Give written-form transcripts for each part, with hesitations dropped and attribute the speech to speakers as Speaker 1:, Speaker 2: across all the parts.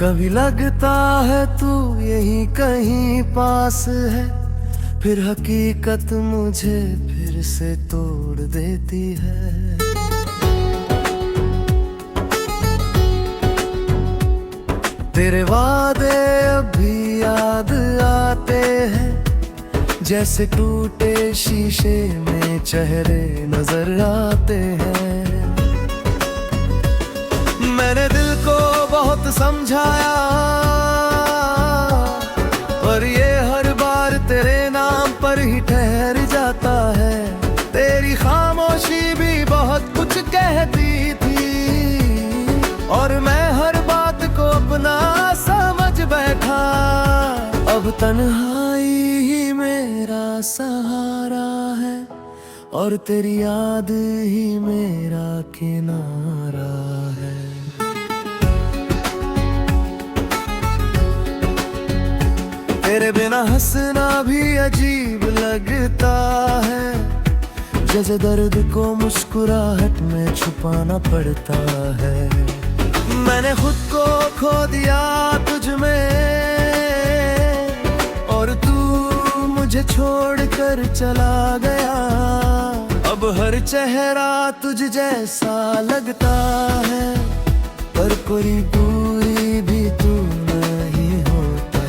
Speaker 1: कभी लगता है तू यही कहीं पास है, फिर हकीकत मुझे फिर से तोड़ देती है। तेरे वादे अभी याद आते हैं, जैसे टूटे शीशे में चेहरे नजर आते हैं। मैंने दिल को बहुत समझाया, पर ये हर बार तेरे नाम पर ही ठहर जाता है। तेरी खामोशी भी बहुत कुछ कहती थी, और मैं हर बात को अपना समझ बैठा। अब तन्हाई ही मेरा सहारा है, और तेरी याद ही मेरा किनारा है। तेरे बिना हंसना भी अजीब लगता है, जैसे दर्द को मुस्कुराहट में छुपाना पड़ता है। मैंने खुद को खो दिया तुझ में, और तू मुझे छोड़कर चला गया। अब हर चेहरा तुझ जैसा लगता है, पर कोई दूरी भी तू नहीं होता।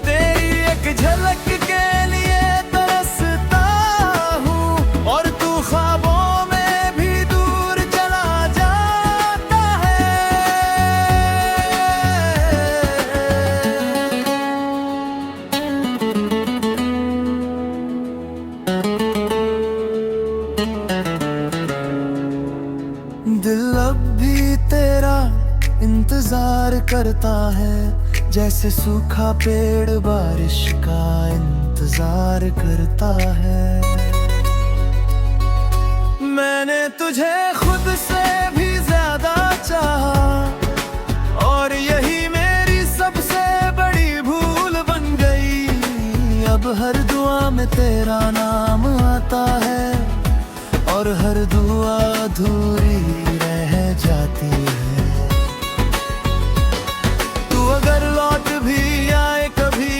Speaker 1: तेरी एक झलक के लिए तरसता हूँ, और तू ख्वाबों में भी दूर चला जाता है। दिल अब भी तेरा इंतजार करता है, जैसे सूखा पेड़ बारिश का इंतजार करता है। मैंने तुझे खुद से भी ज्यादा चाहा, और यही मेरी सबसे बड़ी भूल बन गई। अब हर दुआ में तेरा नाम आता है, और हर दुआ अधूरी रह जाती है। तू अगर लौट भी आए कभी,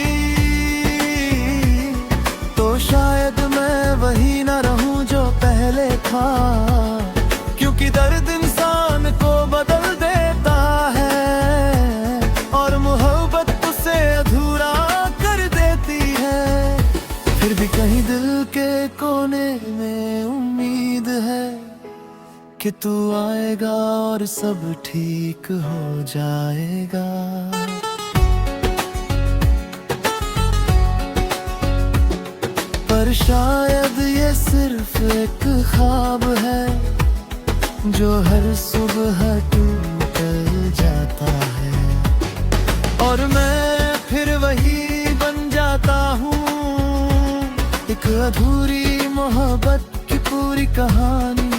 Speaker 1: तो शायद मैं वही न रहूं जो पहले था। क्योंकि दर्द इंसान को बदल देता है, और मोहब्बत उसे अधूरा कर देती है। फिर भी कहीं दिल के कोने में उम्मीद है कि तू आएगा और सब ठीक हो जाएगा। पर शायद ये सिर्फ एक ख्वाब है, जो हर सुबह टूट जाता है, और मैं फिर वही बन जाता हूँ। एक अधूरी मोहब्बत की पूरी कहानी।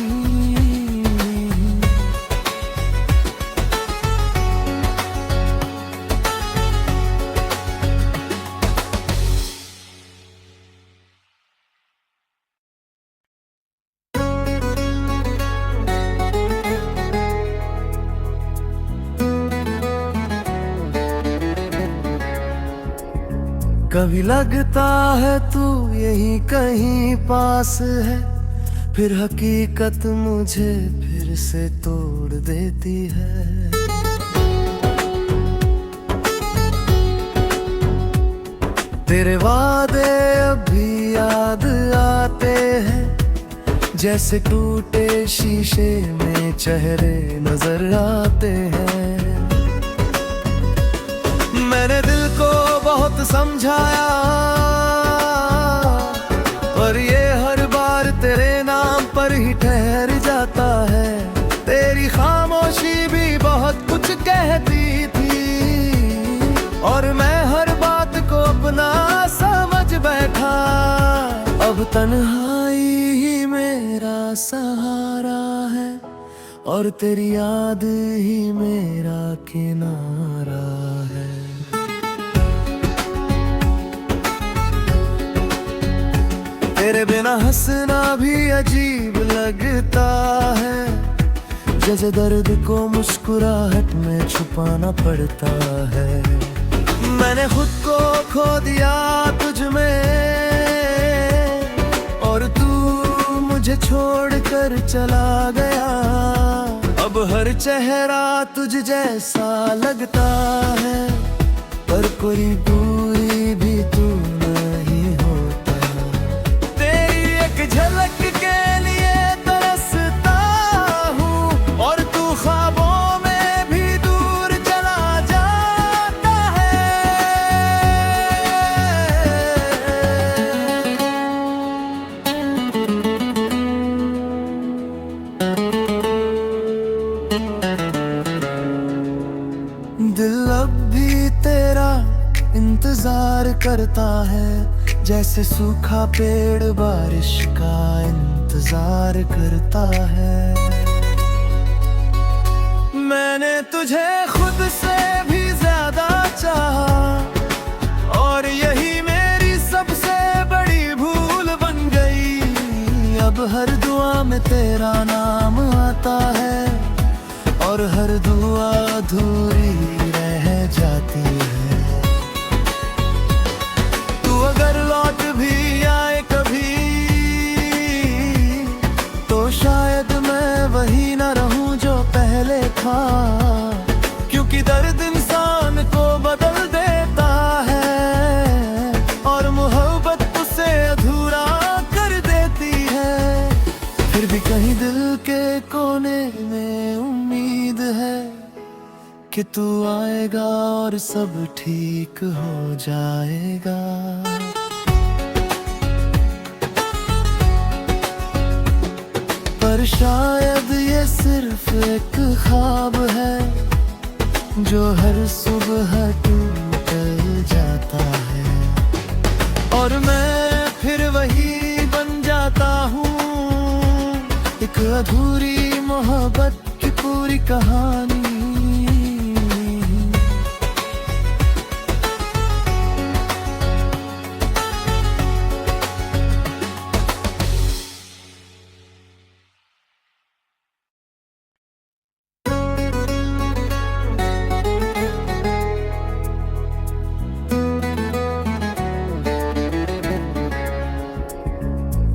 Speaker 1: कभी लगता है तू यही कहीं पास है, फिर हकीकत मुझे फिर से तोड़ देती है। तेरे वादे अभी याद आते हैं, जैसे टूटे शीशे में चेहरे नजर आते हैं। मैंने दिल को बहुत समझाया, पर ये हर बार तेरे नाम पर ही ठहर जाता है। तेरी खामोशी भी बहुत कुछ कहती थी, और मैं हर बात को अपना समझ बैठा। अब तन्हाई ही मेरा सहारा है, और तेरी याद ही मेरा किनारा है। तेरे बिना हंसना भी अजीब लगता है, जैसे दर्द को मुस्कुराहट में छुपाना पड़ता है। मैंने खुद को खो दिया तुझ में और तू मुझे छोड़कर चला गया। अब हर चेहरा तुझ जैसा लगता है, पर कोई दूरी भी तू नहीं होता। तेरी एक झलक के लिए तरसता हूँ और तू ख्वाबों में भी दूर चला जाता है। दिल अब भी तेरा इंतजार करता है, जैसे सूखा पेड़ बारिश का इंतजार करता है। मैंने तुझे खुद से भी ज्यादा चाहा और यही मेरी सबसे बड़ी भूल बन गई। अब हर दुआ में तेरा नाम आता है और हर दुआ अधूरी रह जाती है। तू अगर लौट भी आए कभी तो शायद मैं वही न रहूं जो पहले था, क्योंकि दर्द इंसान को बदल देता है और मोहब्बत उसे अधूरा कर देती है। फिर भी कहीं दिल के कोने में उम्मीद है कि तू आएगा और सब ठीक हो जाएगा। पर शायद ये सिर्फ एक ख्वाब है जो हर सुबह टूट जाता है और मैं फिर वही बन जाता हूँ, एक अधूरी मोहब्बत की पूरी कहानी।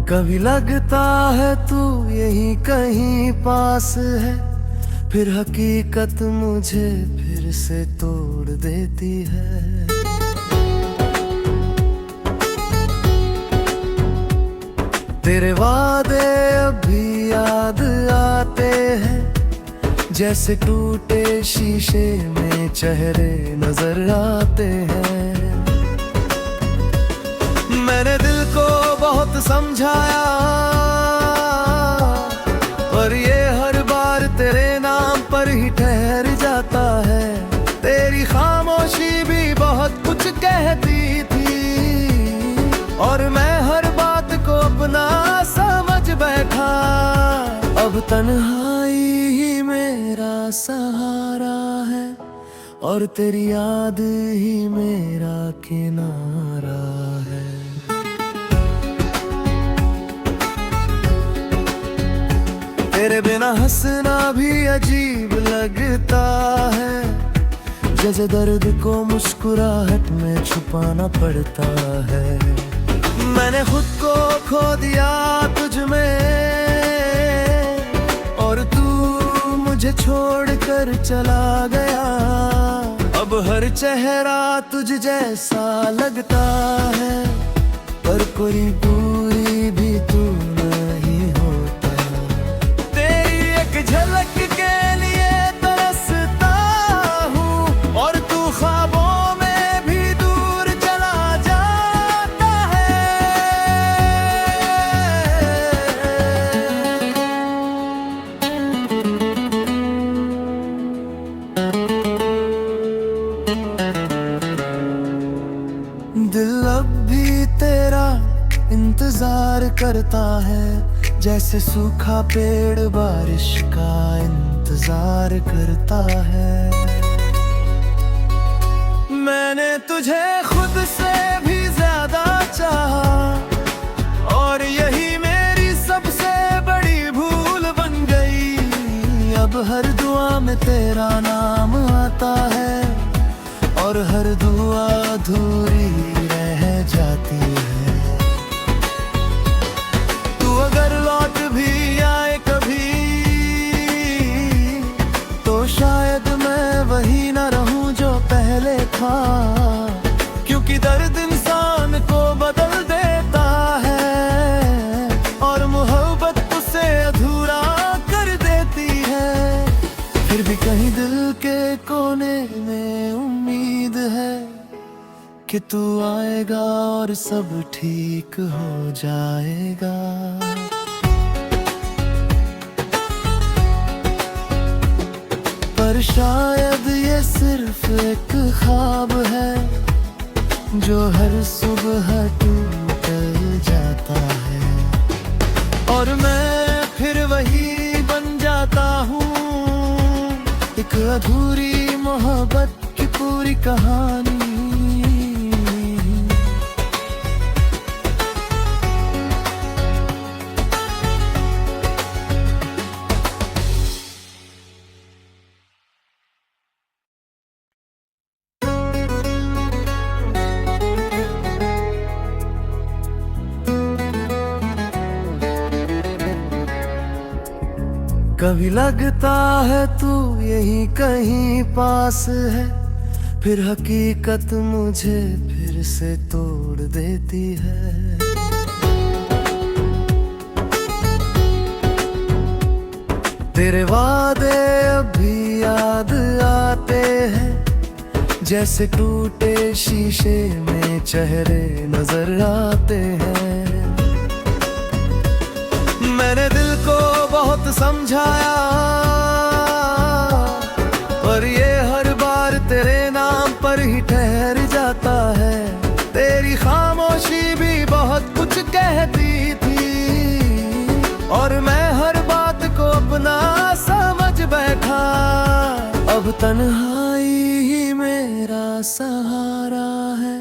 Speaker 1: कभी लगता है तू यहीं कहीं पास है, फिर हकीकत मुझे फिर से तोड़ देती है। तेरे वादे अभी याद आते हैं, जैसे टूटे शीशे में चेहरे नजर आते हैं। मैंने दिल को बहुत समझाया पर ये हर बार तेरे नाम पर ही ठहर जाता है। तेरी खामोशी भी बहुत कुछ कहती थी और मैं हर बात को अपना समझ बैठा। अब तन्हाई ही मेरा सहारा है और तेरी याद ही मेरा किनारा है। तेरे बिना हंसना भी अजीब लगता है, जैसे दर्द को मुस्कुराहट में छुपाना पड़ता है। मैंने खुद को खो दिया तुझ में और तू मुझे छोड़कर चला गया। अब हर चेहरा तुझ जैसा लगता है, पर कोई दूरी भी तू नहीं होता। तेरी एक झलक के लिए तरसता हूँ और तू ख्वाबों में भी दूर चला जाता है। दिल अब भी तेरा इंतजार करता है, जैसे सूखा पेड़ बारिश का इंतजार करता है। मैंने तुझे खुद से भी ज्यादा चाहा और यही मेरी सबसे बड़ी भूल बन गई। अब तेरा नाम आता है और हर दुआ अधूरी रह जाती है। तू अगर लौट भी आए कभी तो शायद मैं वही न रहूं जो पहले था, क्योंकि दर्द इंसान को बदल देता है और मोहब्बत उसे अधूरा कर देती है। फिर भी कहीं दिल के कोने में उम्मीद है कि तू आएगा और सब ठीक हो जाएगा। पर शायद ये सिर्फ एक ख्वाब है जो हर सुबह टूट जाता है और मैं फिर वही बन जाता हूँ, एक अधूरी मोहब्बत की पूरी कहानी। कभी लगता है तू यही कहीं पास है, फिर हकीकत मुझे फिर से तोड़ देती है। तेरे वादे अभी याद आते हैं, जैसे टूटे शीशे में चेहरे नजर आते हैं। मैंने दिल को बहुत समझाया पर ये हर बार तेरे नाम पर ही ठहर जाता है। तेरी खामोशी भी बहुत कुछ कहती थी और मैं हर बात को अपना समझ बैठा। अब तन्हाई ही मेरा सहारा है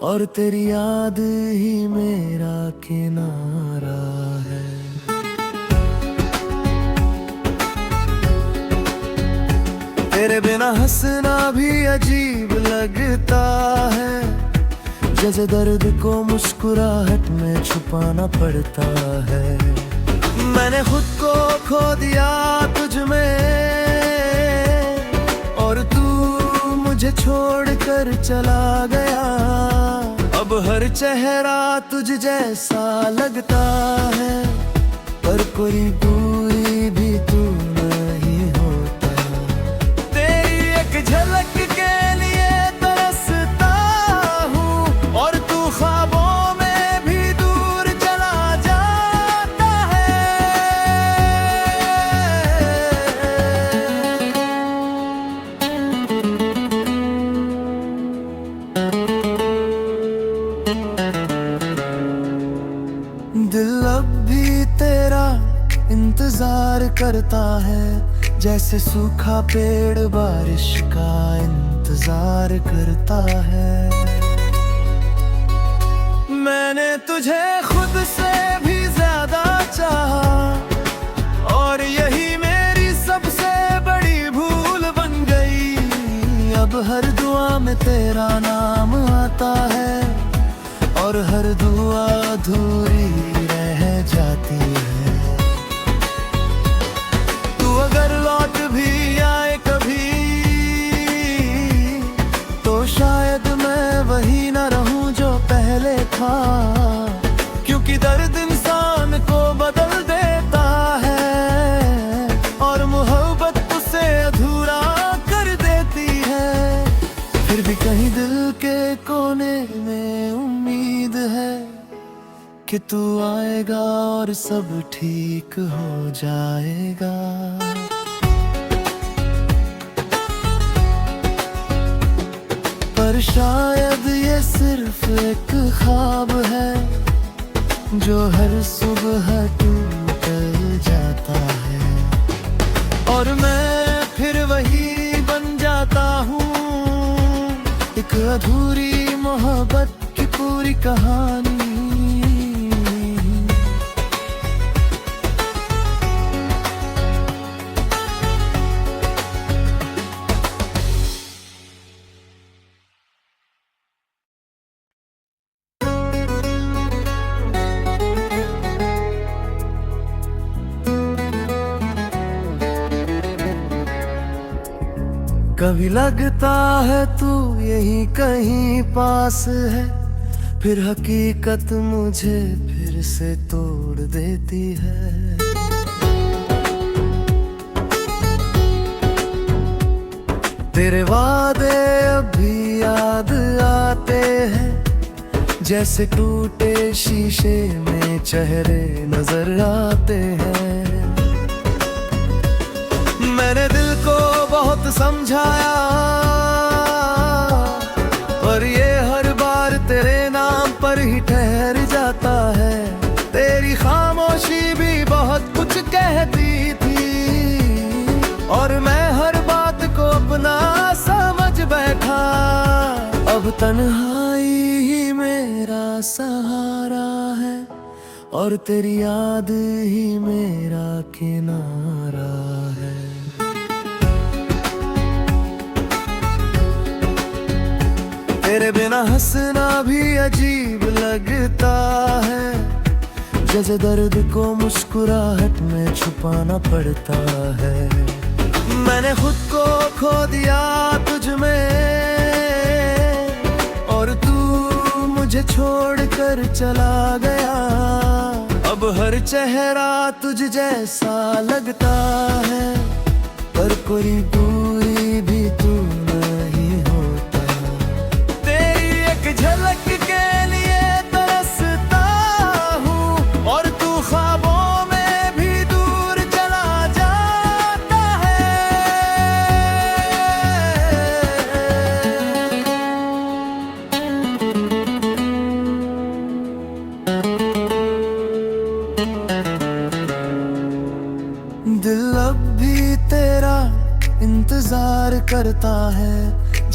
Speaker 1: और तेरी याद ही मेरा किनारा है। तेरे बिना हंसना भी अजीब लगता है, जैसे दर्द को मुस्कुराहट में छुपाना पड़ता है। मैंने खुद को खो दिया तुझ में और तू मुझे छोड़कर चला गया। अब हर चेहरा तुझ जैसा लगता है पर कोई दूरी भी तू नहीं होता। तेरी एक झलक के लिए तरसता हूँ और तू ख्वाबों में भी दूर चला जाता है। दिल अब भी तेरा इंतजार करता है, जैसे सूखा पेड़ बारिश का इंतजार करता है। मैंने तुझे खुद से भी ज्यादा चाहा और यही मेरी सबसे बड़ी भूल बन गई। अब हर दुआ में तेरा नाम आता है और हर दुआ अधूरी रह जाती है। तू अगर लौट भी आए कभी तो शायद मैं वही न रहूं जो पहले था, क्योंकि दर्द इंसान को बदल देता है और मोहब्बत उसे अधूरा कर देती है। फिर भी कहीं दिल के कोने में उम्मीद है कि तू आएगा और सब ठीक हो जाएगा। पर शायद ये सिर्फ एक ख्वाब है जो हर सुबह टूट जाता है और मैं फिर वही बन जाता हूँ, एक अधूरी मोहब्बत की पूरी कहानी। कभी लगता है तू यही कहीं पास है, फिर हकीकत मुझे फिर से तोड़ देती है। तेरे वादे अभी याद आते हैं, जैसे टूटे शीशे में चेहरे नजर आते हैं। मैंने दिल को बहुत समझाया, पर ये हर बार तेरे नाम पर ही ठहर जाता है। तेरी खामोशी भी बहुत कुछ कहती थी, और मैं हर बात को अपना समझ बैठा। अब तन्हाई ही मेरा सहारा है, और तेरी याद ही मेरा किनारा है। तेरे बिना हंसना भी अजीब लगता है, जैसे दर्द को मुस्कुराहट में छुपाना पड़ता है। मैंने खुद को खो दिया तुझ में, और तू मुझे छोड़कर चला गया। अब हर चेहरा तुझ जैसा लगता है, पर कोई दूरी भी तू नहीं होता। तेरी एक झलक के लिए तरसता हूँ, और तू ख्वाबों में भी दूर चला जाता है। दिल अब भी तेरा इंतजार करता है,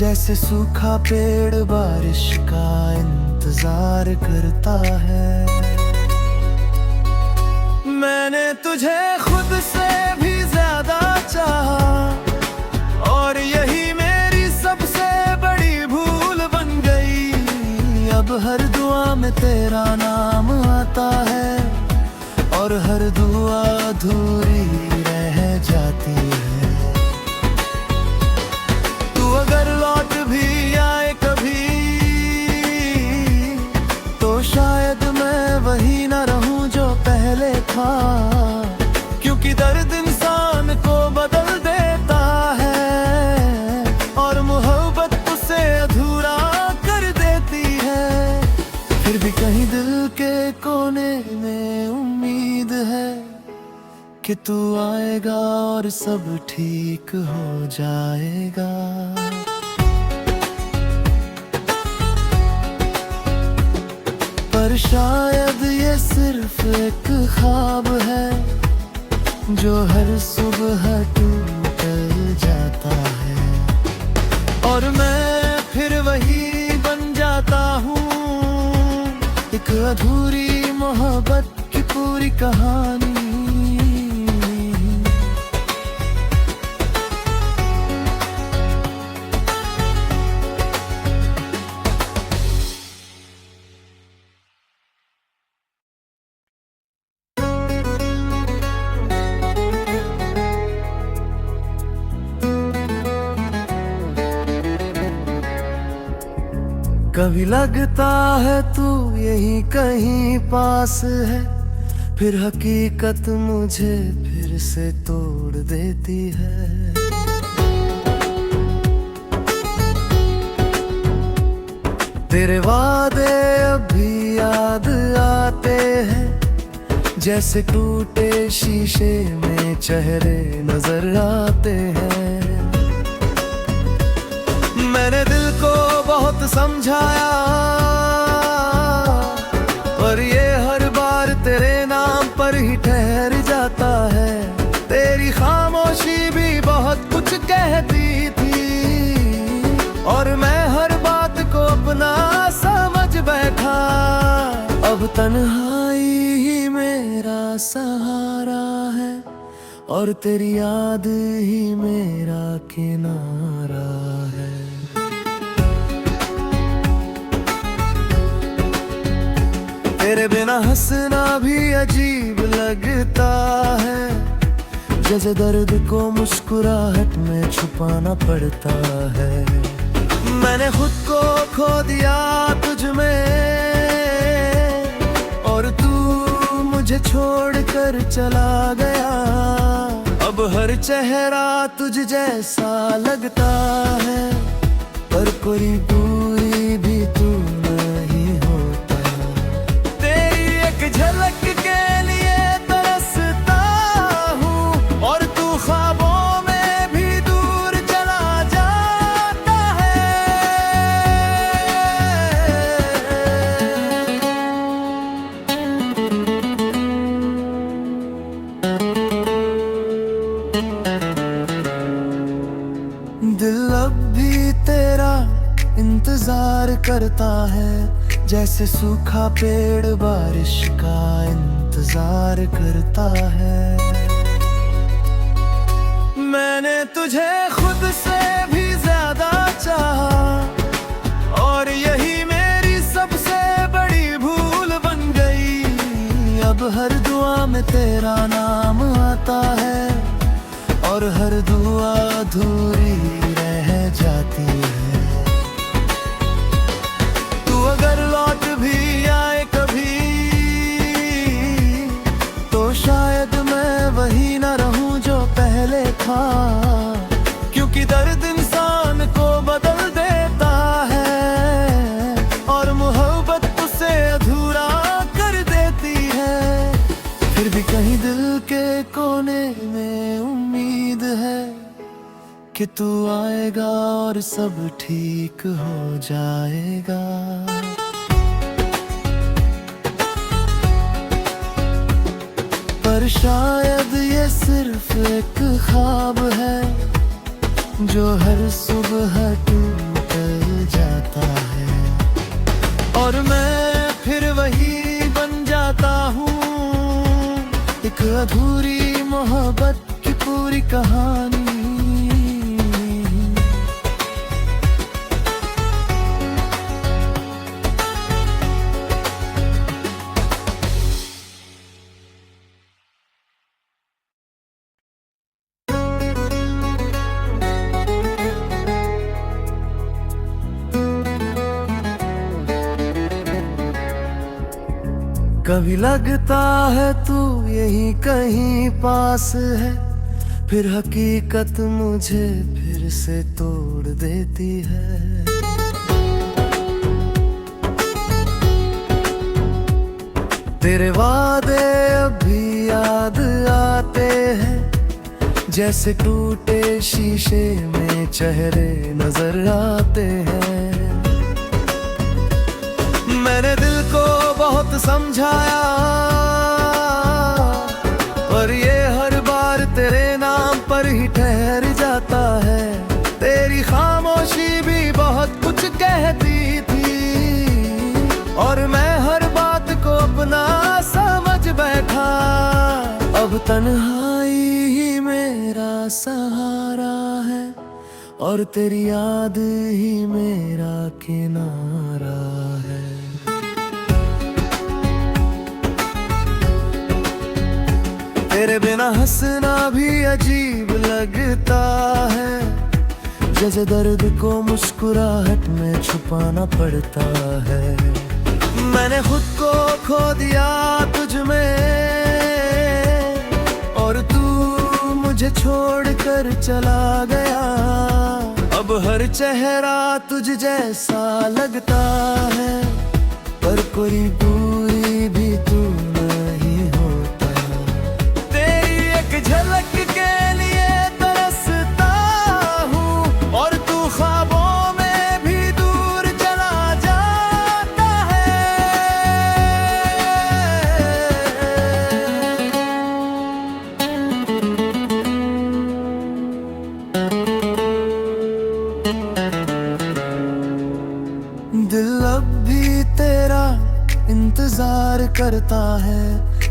Speaker 1: जैसे सूखा पेड़ बारिश का इंतजार करता है। मैंने तुझे खुद से भी ज्यादा चाहा, और यही मेरी सबसे बड़ी भूल बन गई। अब हर दुआ में तेरा नाम आता है, और हर दुआ अधूरी रह जाती है। तू अगर लौट भी आए कभी, तो शायद मैं वही ना रहूं जो पहले था। क्योंकि दर्द इंसान को बदल देता है, और मोहब्बत उसे अधूरा कर देती है। फिर भी कहीं दिल के कोने में उम्मीद है कि तू आएगा और सब ठीक हो जाएगा। पर शायद ये सिर्फ एक ख्वाब है, जो हर सुबह टूट जाता है, और मैं फिर वही बन जाता हूँ। एक अधूरी मोहब्बत की पूरी कहानी। कभी लगता है तू यही कहीं पास है, फिर हकीकत मुझे फिर से तोड़ देती है। तेरे वादे अभी याद आते हैं, जैसे टूटे शीशे में चेहरे नजर आते हैं। मैंने दिल को बहुत समझाया, पर ये हर बार तेरे नाम पर ही ठहर जाता है। तेरी खामोशी भी बहुत कुछ कहती थी, और मैं हर बात को अपना समझ बैठा। अब तन्हाई ही मेरा सहारा है, और तेरी याद ही मेरा किनारा है। तेरे बिना हंसना भी अजीब लगता है, जैसे दर्द को मुस्कुराहट में छुपाना पड़ता है। मैंने खुद को खो दिया तुझ में और तू मुझे छोड़कर चला गया। अब हर चेहरा तुझ जैसा लगता है, पर कोई दूरी भी तू नहीं होता। तेरी एक झलक के लिए तरसता हूँ और तू ख्वाबों में भी दूर चला जाता है। दिल अब भी तेरा इंतजार करता है, जैसे सूखा पेड़ बारिश का इंतजार करता है। मैंने तुझे खुद से भी ज्यादा चाहा और यही मेरी सबसे बड़ी भूल बन गई। अब हर दुआ में तेरा नाम आता है और हर दुआ अधूरी रह जाती है। तू अगर लौट भी आए कभी तो शायद मैं वही ना रहूं जो पहले था, क्योंकि दर्द इंसान को बदल देता है और मोहब्बत उसे अधूरा कर देती है। फिर भी कहीं दिल के कोने में उम्मीद है कि तू आएगा और सब ठीक हो जाएगा। पर शायद ये सिर्फ एक ख्वाब है जो हर सुबह टूट जाता है और मैं फिर वही बन जाता हूँ, एक अधूरी मोहब्बत की पूरी कहानी। कभी लगता है तू यही कहीं पास है, फिर हकीकत मुझे फिर से तोड़ देती है। तेरे वादे अभी याद आते हैं, जैसे टूटे शीशे में चेहरे नजर आते हैं। मैंने दिल को बहुत समझाया पर ये हर बार तेरे नाम पर ही ठहर जाता है। तेरी खामोशी भी बहुत कुछ कहती थी और मैं हर बात को अपना समझ बैठा। अब तन्हाई ही मेरा सहारा है और तेरी याद ही मेरा किनारा है। तेरे बिना हंसना भी अजीब लगता है, जैसे दर्द को मुस्कुराहट में छुपाना पड़ता है। मैंने खुद को खो दिया तुझ में और तू मुझे छोड़कर चला गया। अब हर चेहरा तुझ जैसा लगता है, पर कोई दूरी भी तू नहीं होता। तेरी एक झलक के लिए तरसता हूँ और तू ख्वाबों में भी दूर चला जाता है। दिल अब भी तेरा इंतजार करता है,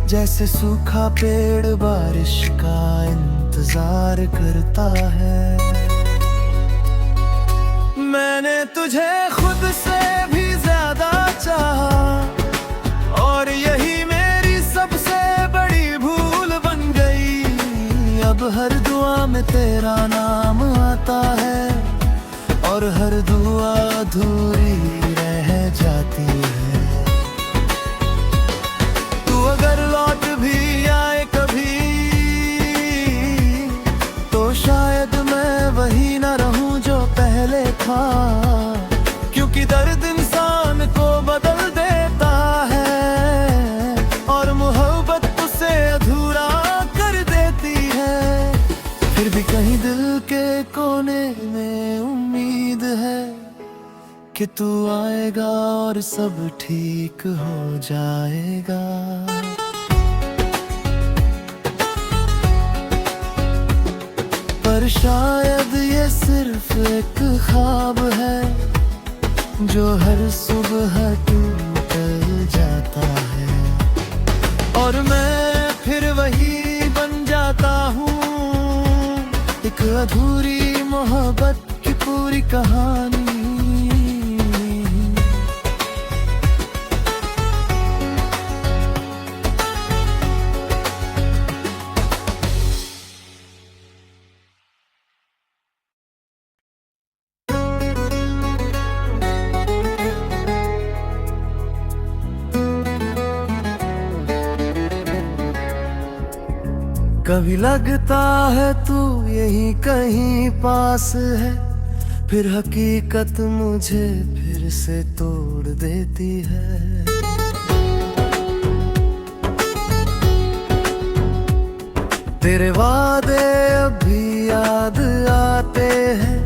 Speaker 1: जैसे सूखा पेड़ बारिश का इंतजार करता है। मैंने तुझे खुद से भी ज्यादा चाहा और यही मेरी सबसे बड़ी भूल बन गई। अब तेरा नाम आता है और हर दुआ अधूरी रह जाती है। तू अगर लौट भी आए कभी तो शायद मैं वही ना रहूं जो पहले था, क्योंकि दर्द इंसान को बदल देता है और मोहब्बत उसे अधूरा कर देती है। फिर भी कहीं दिल के कोने में उम्मीद है कि तू आएगा और सब ठीक हो जाएगा। पर शायद ये सिर्फ एक ख्वाब है जो हर सुबह टूट जाता है और मैं फिर वही बन जाता हूँ, एक अधूरी मोहब्बत की पूरी कहानी। कभी लगता है तू यहीं कहीं पास है, फिर हकीकत मुझे फिर से तोड़ देती है। तेरे वादे अभी याद आते हैं,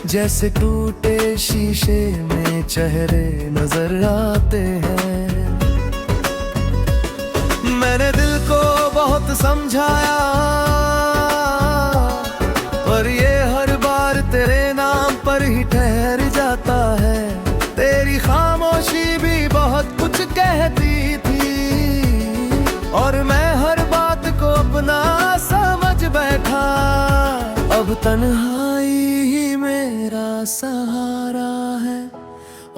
Speaker 1: जैसे टूटे शीशे में चेहरे नजर आते हैं। मैंने दिल को बहुत समझाया पर ये हर बार तेरे नाम पर ही ठहर जाता है। तेरी खामोशी भी बहुत कुछ कहती थी और मैं हर बात को अपना समझ बैठा। अब तन्हाई ही मेरा सहारा है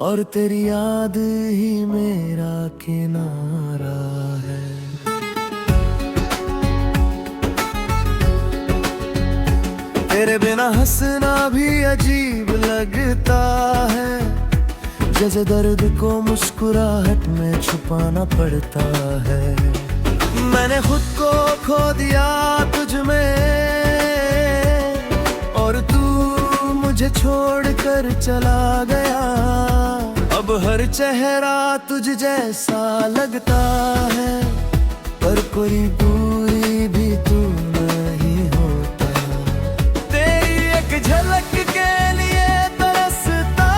Speaker 1: और तेरी याद ही मेरा किनारा है। तेरे बिना हंसना भी अजीब लगता है, जैसे दर्द को मुस्कुराहट में छुपाना पड़ता है। मैंने खुद को खो दिया तुझ में और तू मुझे छोड़कर चला गया। अब हर चेहरा तुझ जैसा लगता है पर कोई दूरी भी तू नहीं होता। झलक के लिए तरसता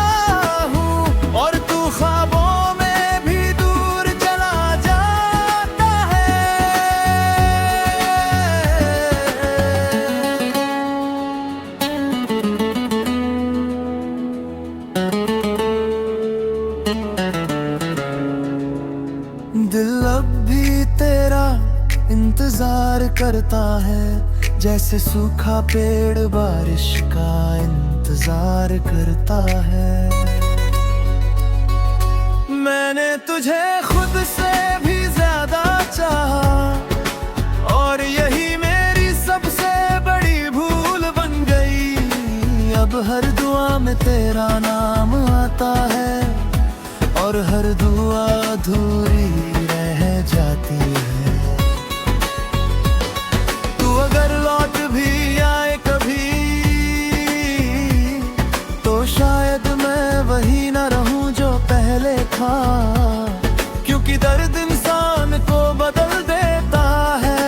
Speaker 1: हूँ और तू ख्वाबों में भी दूर चला जाता है। दिल अब भी तेरा इंतजार करता है, जैसे सूखा पेड़ बारिश का इंतजार करता है। मैंने तुझे खुद से भी ज्यादा चाहा और यही मेरी सबसे बड़ी भूल बन गई। अब हर दुआ में तेरा नाम आता है और हर दुआ अधूरी रह जाती है। अगर लौट भी आए कभी तो शायद मैं वही ना रहूं जो पहले था, क्योंकि दर्द इंसान को बदल देता है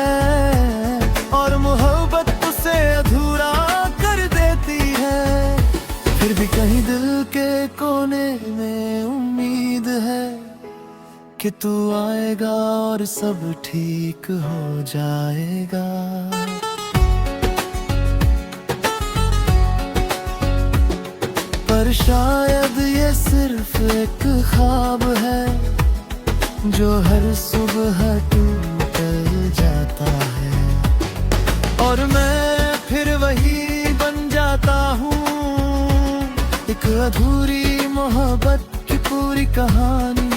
Speaker 1: और मोहब्बत उसे अधूरा कर देती है। फिर भी कहीं दिल के कोने में उम्मीद है कि तू आएगा और सब ठीक हो जाएगा। पर शायद ये सिर्फ एक ख्वाब है जो हर सुबह टूट जाता है और मैं फिर वही बन जाता हूँ, एक अधूरी मोहब्बत की पूरी कहानी।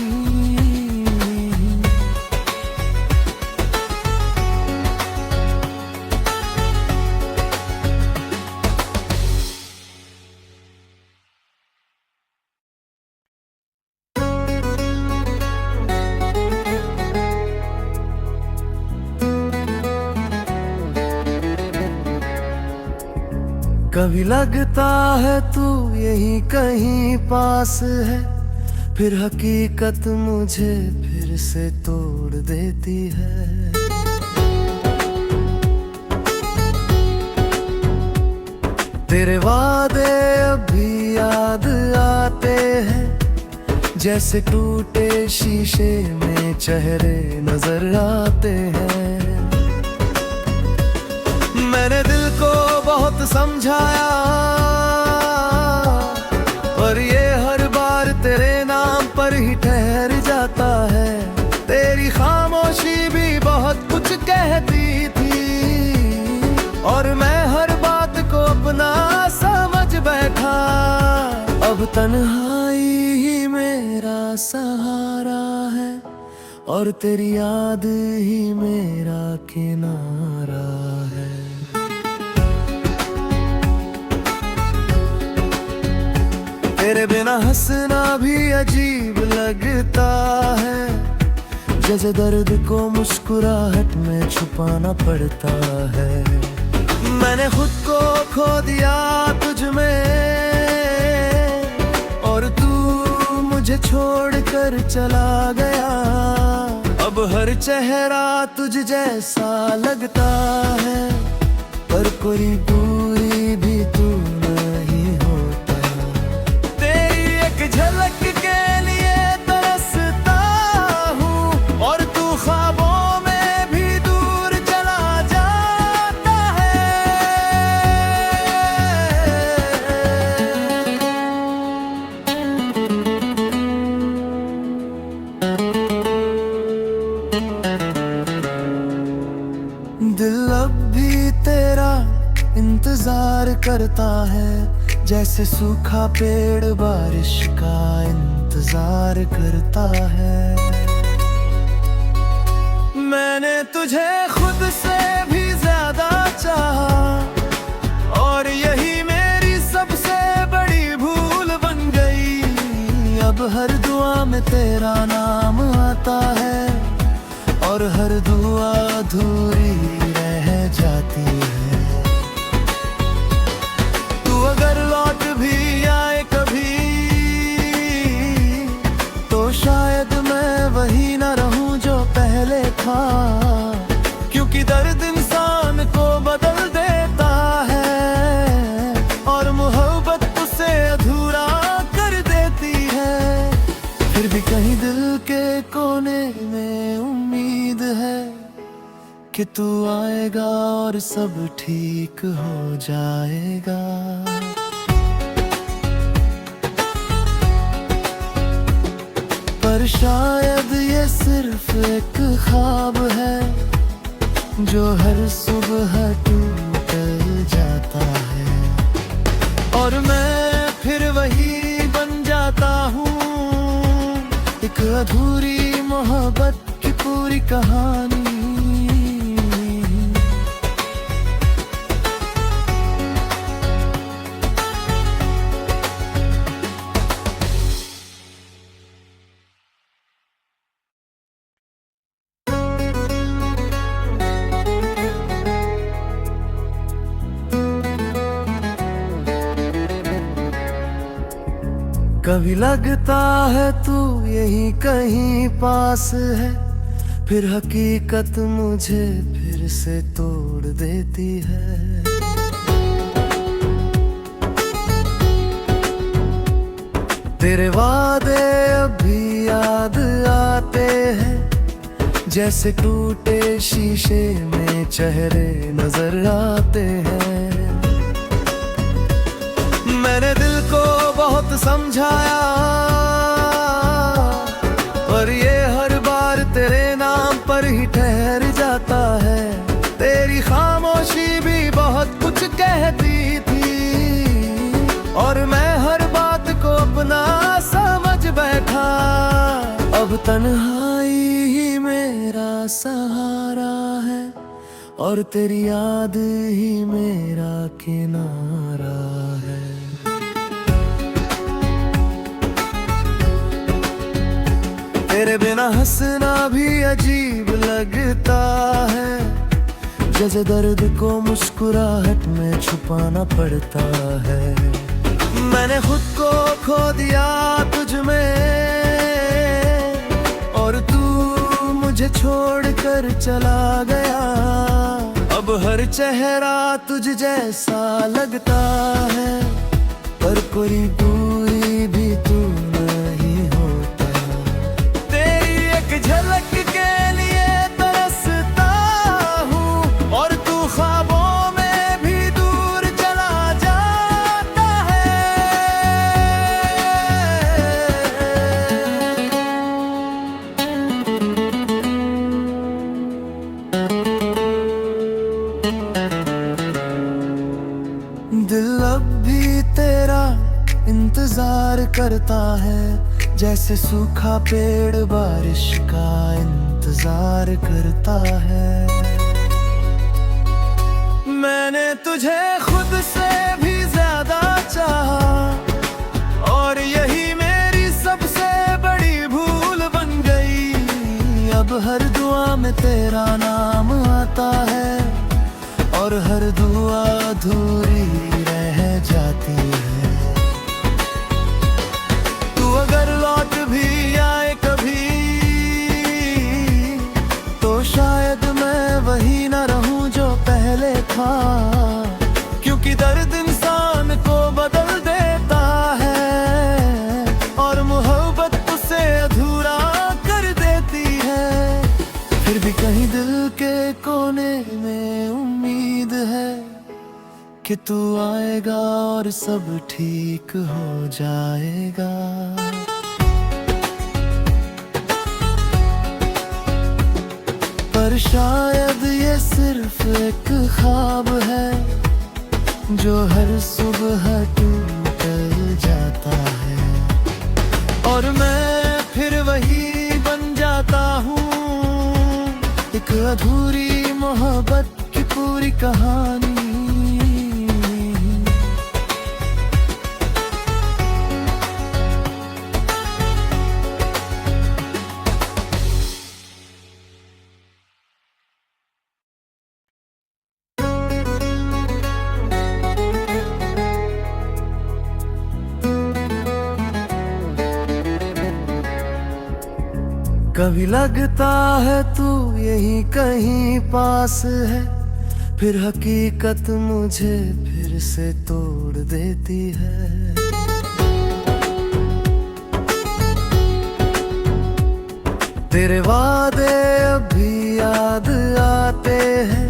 Speaker 1: कभी लगता है तू यही कहीं पास है, फिर हकीकत मुझे फिर से तोड़ देती है। तेरे वादे अभी याद आते हैं, जैसे टूटे शीशे में चेहरे नजर आते हैं। मैंने दिल को बहुत समझाया, पर ये हर बार तेरे नाम पर ही ठहर जाता है। तेरी खामोशी भी बहुत कुछ कहती थी, और मैं हर बात को अपना समझ बैठा। अब तन्हाई ही मेरा सहारा है, और तेरी याद ही मेरा किनारा है। तेरे बिना हंसना भी अजीब लगता है, जैसे दर्द को मुस्कुराहट में छुपाना पड़ता है। मैंने खुद को खो दिया तुझ में, और तू मुझे छोड़कर चला गया। अब हर चेहरा तुझ जैसा लगता है, पर कोई दूरी भी तू नहीं होता। तेरी एक झलक के लिए तरसता हूँ, और तू ख्वाबों में भी दूर चला जाता है। दिल अब भी तेरा इंतजार करता है, जैसे सूखा पेड़ बारिश का इंतजार करता है। मैंने तुझे खुद से भी ज्यादा चाहा, और यही मेरी सबसे बड़ी भूल बन गई। अब हर दुआ में तेरा नाम आता है, और हर दुआ अधूरी रह जाती है। तू अगर लौट भी आए कभी, तो शायद मैं वही न रहूं जो पहले था। क्योंकि दर्द इंसान को बदल देता है, और मोहब्बत उसे अधूरा कर देती है। फिर भी कहीं दिल के कोने में उम्मीद है कि तू आएगा और सब ठीक हो जाएगा। पर शायद ये सिर्फ एक ख्वाब है, जो हर सुबह टूट जाता है, और मैं फिर वही बन जाता हूँ। एक अधूरी मोहब्बत की पूरी कहानी। कभी लगता है तू यही कहीं पास है, फिर हकीकत मुझे फिर से तोड़ देती है। तेरे वादे अभी याद आते हैं, जैसे टूटे शीशे में चेहरे नजर आते हैं। मैंने दिल को बहुत समझाया, पर ये हर बार तेरे नाम पर ही ठहर जाता है। तेरी खामोशी भी बहुत कुछ कहती थी, और मैं हर बात को अपना समझ बैठा। अब तन्हाई ही मेरा सहारा है, और तेरी याद ही मेरा किनारा है। तेरे बिना हंसना भी अजीब लगता है, जैसे दर्द को मुस्कुराहट में छुपाना पड़ता है। मैंने खुद को खो दिया तुझ में और तू मुझे छोड़कर चला गया। अब हर चेहरा तुझ जैसा लगता है, पर कोई दूरी भी तू नहीं होता। तेरी एक झलक के लिए तरसता हूँ और तू ख्वाबों में भी दूर चला जाता है। दिल अब भी तेरा इंतजार करता है, जैसे सूखा पेड़ बारिश का इंतजार करता है। मैंने तुझे खुद से भी ज्यादा चाहा और यही मेरी सबसे बड़ी भूल बन गई। अब हर दुआ में तेरा नाम आता है और हर दुआ अधूरी रह जाती है। तू अगर लौट भी आए कभी तो शायद मैं वही न रहूं जो पहले था, क्योंकि दर्द इंसान को बदल देता है और मोहब्बत उसे अधूरा कर देती है। फिर भी कहीं दिल के कोने में उम्मीद है कि तू आएगा और सब ठीक हो जाएगा। पर शायद ये सिर्फ एक ख्वाब है जो हर सुबह टूट जाता है और मैं फिर वही बन जाता हूँ, एक अधूरी मोहब्बत की पूरी कहानी। कभी लगता है तू यही कहीं पास है, फिर हकीकत मुझे फिर से तोड़ देती है। तेरे वादे अभी याद आते हैं,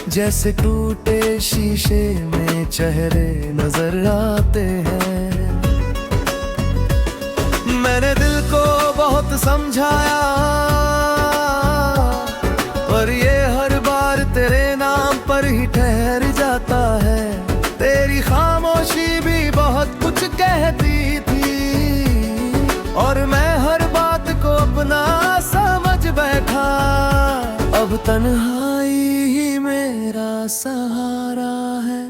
Speaker 1: जैसे टूटे शीशे में चेहरे नजर आते हैं। मैंने दिल को बहुत समझाया पर ये हर बार तेरे नाम पर ही ठहर जाता है। तेरी खामोशी भी बहुत कुछ कहती थी और मैं हर बात को अपना समझ बैठा। अब तन्हाई ही मेरा सहारा है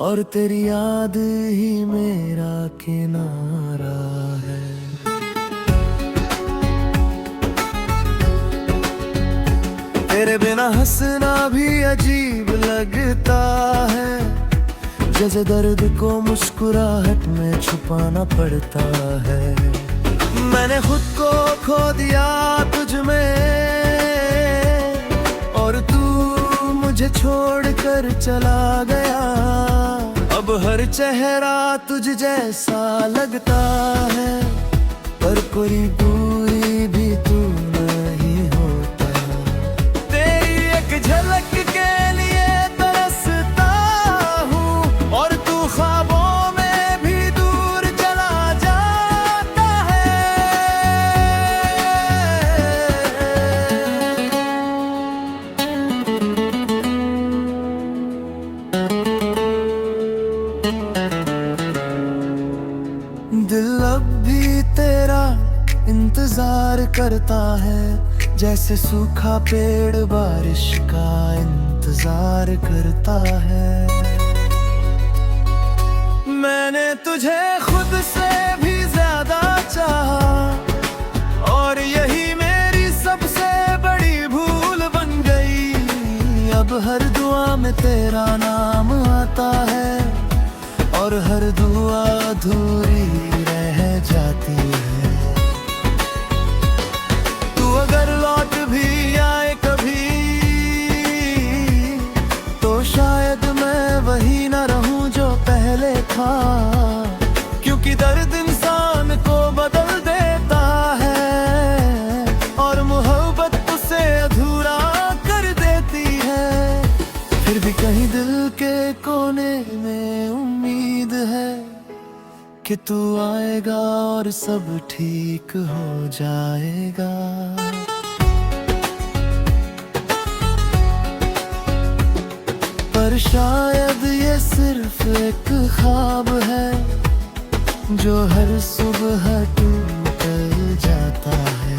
Speaker 1: और तेरी याद ही मेरा किनारा है। तेरे बिना हंसना भी अजीब लगता है, जैसे दर्द को मुस्कुराहट में छुपाना पड़ता है। मैंने खुद को खो दिया तुझ में और तू मुझे छोड़कर चला गया। अब हर चेहरा तुझ जैसा लगता है, पर कोई दूरी भी तू नहीं होता। तेरी एक झलक के लिए तरसता हूँ और तू ख्वाबों में भी दूर चला जाता है। दिल अब भी तेरा इंतजार करता है, जैसे सूखा पेड़ बारिश का इंतजार करता है। मैंने तुझे खुद से भी ज्यादा चाहा और यही मेरी सबसे बड़ी भूल बन गई। अब तेरा नाम आता है और हर दुआ अधूरी रह जाती है। तू अगर लौट भी आए कभी तो शायद मैं वही न रहूं जो पहले था, क्योंकि दर्द इंसान को बदल देता है और मोहब्बत उसे अधूरा कर देती है। फिर भी कहीं दिल के कोने में उम्मीद है कि तू आएगा और सब ठीक हो जाएगा। पर शायद ये सिर्फ एक ख्वाब है जो हर सुबह टूट जाता है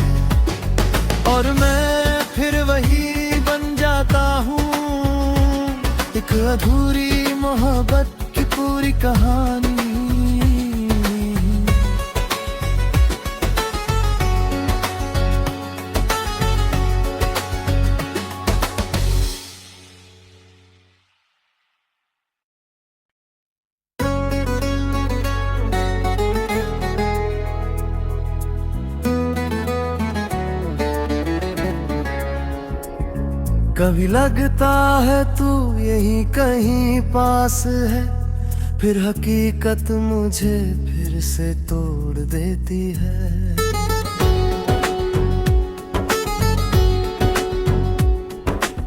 Speaker 1: और मैं फिर वही बन जाता हूँ, एक अधूरी मोहब्बत की पूरी कहानी। कभी लगता है तू यही कहीं पास है, फिर हकीकत मुझे फिर से तोड़ देती है।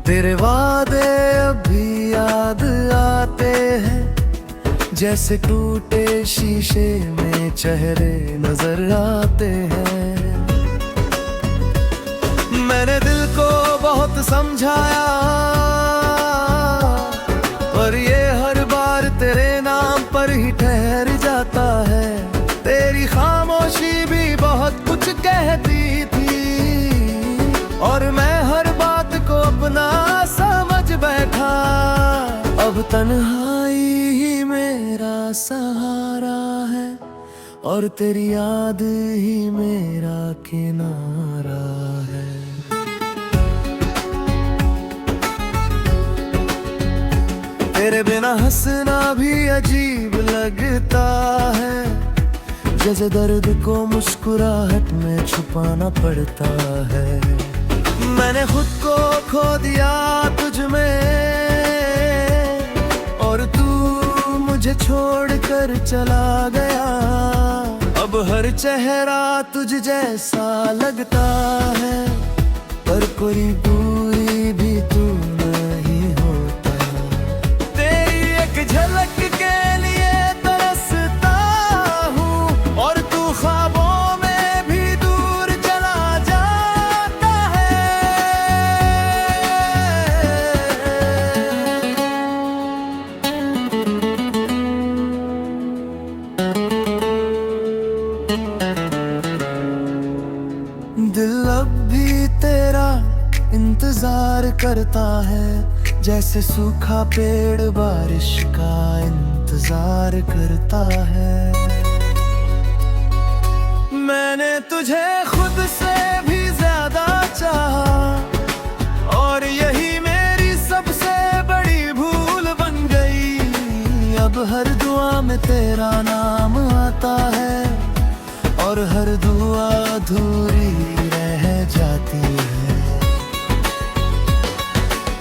Speaker 1: तेरे वादे अभी याद आते हैं, जैसे टूटे शीशे में चेहरे नजर आते हैं। मैंने दिल को बहुत समझाया पर ये हर बार तेरे नाम पर ही ठहर जाता है। तेरी खामोशी भी बहुत कुछ कहती थी और मैं हर बात को अपना समझ बैठा। अब तन्हाई ही मेरा सहारा है और तेरी याद ही मेरा किनारा है। तेरे बिना हंसना भी अजीब लगता है, जैसे दर्द को मुस्कुराहट में छुपाना पड़ता है। मैंने खुद को खो दिया तुझ में और तू मुझे छोड़कर चला गया। अब हर चेहरा तुझ जैसा लगता है पर कोई दूरी भी तू नहीं होता। तेरी एक झलक के लिए तरसता हूँ और तू ख्वाबों में भी दूर चला जाता है। दिल अब भी तेरा इंतजार करता है, जैसे सूखा पेड़ बारिश का इंतजार करता है। मैंने तुझे खुद से भी ज्यादा चाहा और यही मेरी सबसे बड़ी भूल बन गई। अब हर दुआ में तेरा नाम आता है और हर दुआ अधूरी रह जाती है।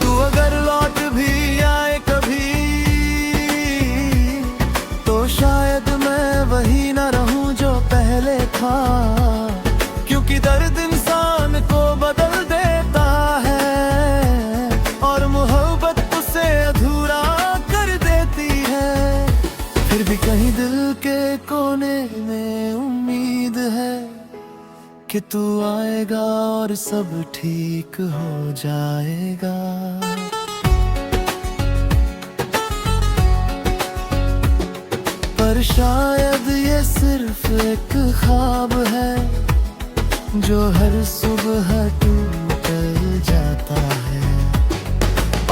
Speaker 1: तू अगर लौट भी आए कभी तो शायद मैं वही न रहूं जो पहले था, क्योंकि दर्द इंसान को बदल देता है और मोहब्बत उसे अधूरा कर देती है। फिर भी कहीं दिल के कोने में उम्मीद है कि तू आएगा और सब ठीक हो जाएगा। पर शायद ये सिर्फ एक ख्वाब है जो हर सुबह टूट जाता है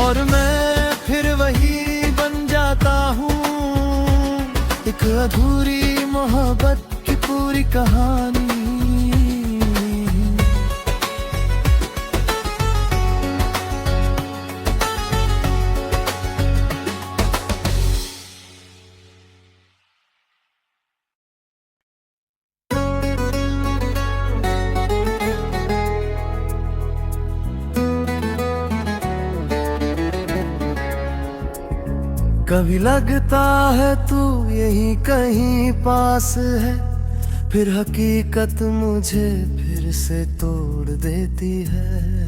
Speaker 1: और मैं फिर वही बन जाता हूँ, एक अधूरी मोहब्बत की पूरी कहानी। कभी लगता है तू यही कहीं पास है, फिर हकीकत मुझे फिर से तोड़ देती है।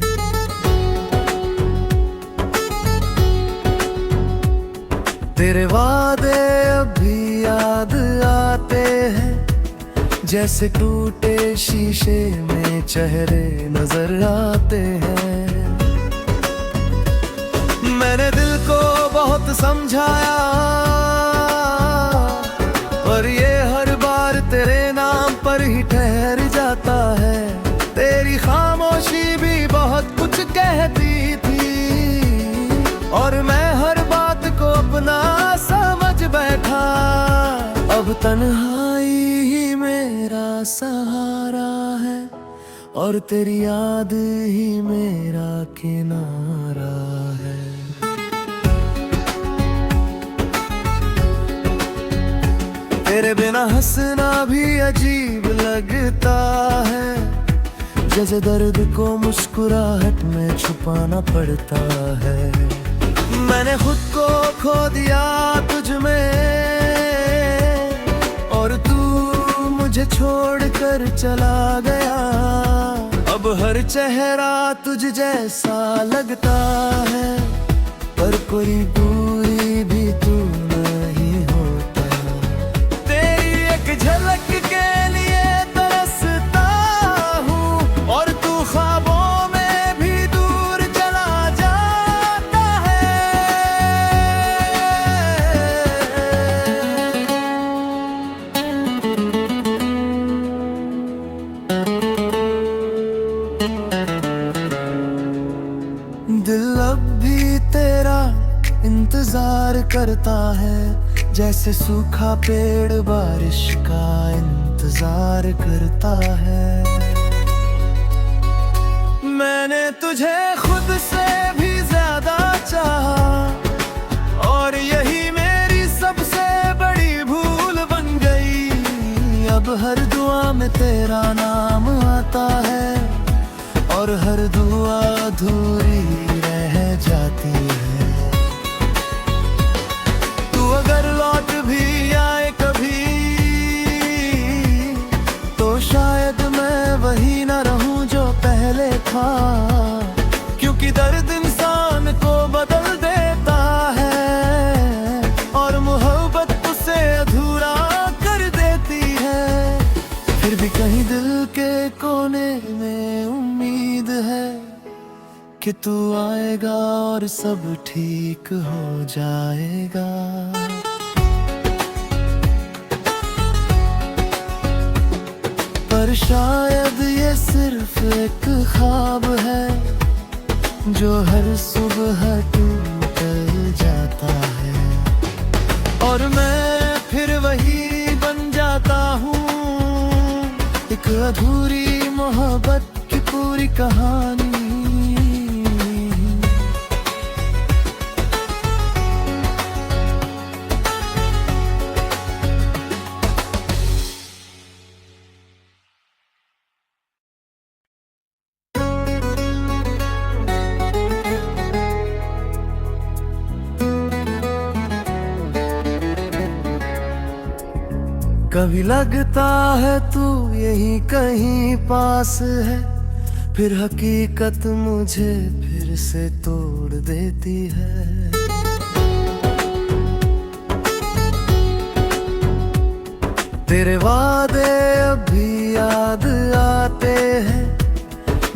Speaker 1: तेरे वादे अभी याद आते हैं, जैसे टूटे शीशे में चेहरे नजर आते हैं। मैंने दिल को बहुत समझाया, पर ये हर बार तेरे नाम पर ही ठहर जाता है। तेरी खामोशी भी बहुत कुछ कहती थी, और मैं हर बात को अपना समझ बैठा। अब तन्हाई ही मेरा सहारा है, और तेरी याद ही मेरा किनारा है। तेरे बिना हंसना भी अजीब लगता है, जैसे दर्द को मुस्कुराहट में छुपाना पड़ता है। मैंने खुद को खो दिया तुझ में, और तू मुझे छोड़कर चला गया। अब हर चेहरा तुझ जैसा लगता है, पर कोई दूरी भी तू नहीं होता। तेरी एक झलक के लिए तरसता हूँ, और तू ख्वाबों में भी दूर चला जाता है। दिल अब भी तेरा इंतजार करता है, जैसे सूखा पेड़ बारिश का इंतजार करता है। मैंने तुझे खुद से भी ज्यादा चाहा, और यही मेरी सबसे बड़ी भूल बन गई। अब हर दुआ में तेरा नाम आता है, और हर दुआ अधूरी रह जाती है। तू अगर लौट भी आए कभी, तो शायद मैं वही ना रहूं जो पहले था। क्योंकि दर्द इंसान को बदल देता है, और मोहब्बत उसे अधूरा कर देती है। फिर भी कहीं दिल के कोने में उम्मीद है कि तू आएगा और सब ठीक हो जाएगा। पर शायद ये सिर्फ एक ख्वाब है, जो हर सुबह टूट जाता है, और मैं फिर वही बन जाता हूँ। एक अधूरी मोहब्बत की पूरी कहानी। कभी लगता है तू यही कहीं पास है, फिर हकीकत मुझे फिर से तोड़ देती है। तेरे वादे अभी याद आते हैं,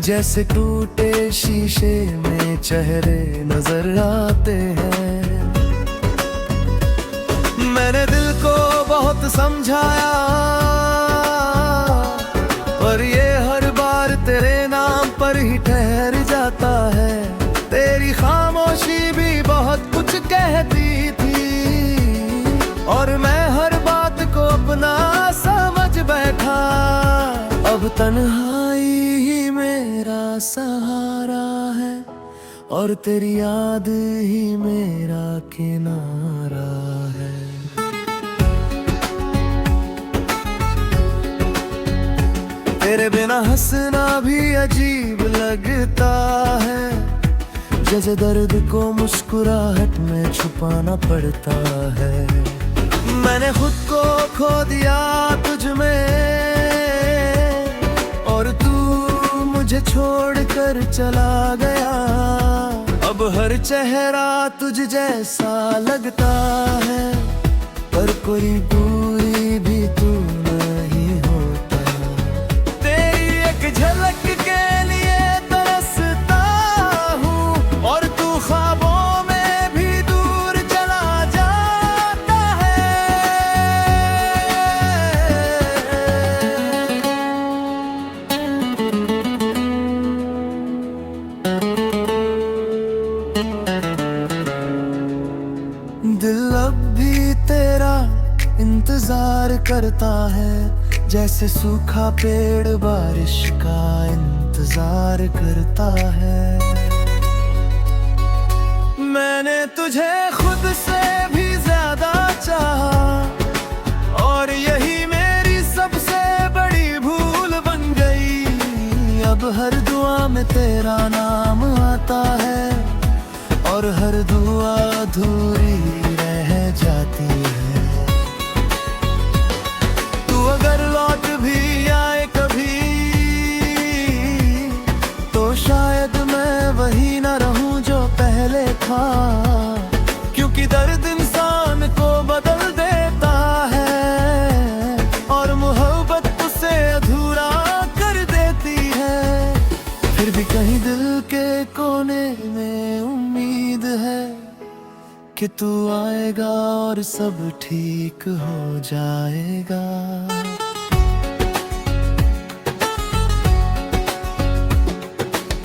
Speaker 1: जैसे टूटे शीशे में चेहरे नजर आते हैं। मैंने दिल को बहुत समझाया, पर ये हर बार तेरे नाम पर ही ठहर जाता है। तेरी खामोशी भी बहुत कुछ कहती थी, और मैं हर बात को अपना समझ बैठा। अब तन्हाई ही मेरा सहारा है, और तेरी याद ही मेरा किनारा है। तेरे बिना हंसना भी अजीब लगता है, जैसे दर्द को मुस्कुराहट में छुपाना पड़ता है। मैंने खुद को खो दिया तुझ में और तू मुझे छोड़कर चला गया। अब हर चेहरा तुझ जैसा लगता है, पर कोई दूरी भी तू नहीं होता। तेरी एक झलक के लिए तरसता हूँ और तू ख्वाबों में भी दूर चला जाता है। दिल अब भी तेरा इंतजार करता है, जैसे सूखा पेड़ बारिश का इंतजार करता है। मैंने तुझे खुद से भी ज्यादा चाहा और यही मेरी सबसे बड़ी भूल बन गई। अब हर दुआ में तेरा नाम आता है और हर दुआ अधूरी रह जाती है। तू अगर लौट भी आए कभी तो शायद मैं वही ना रहूं जो पहले था, क्योंकि दर्द इंसान को बदल देता है और मोहब्बत उसे अधूरा कर देती है। फिर भी कहीं दिल के कोने में उम्मीद है कि तू आएगा और सब ठीक हो जाएगा।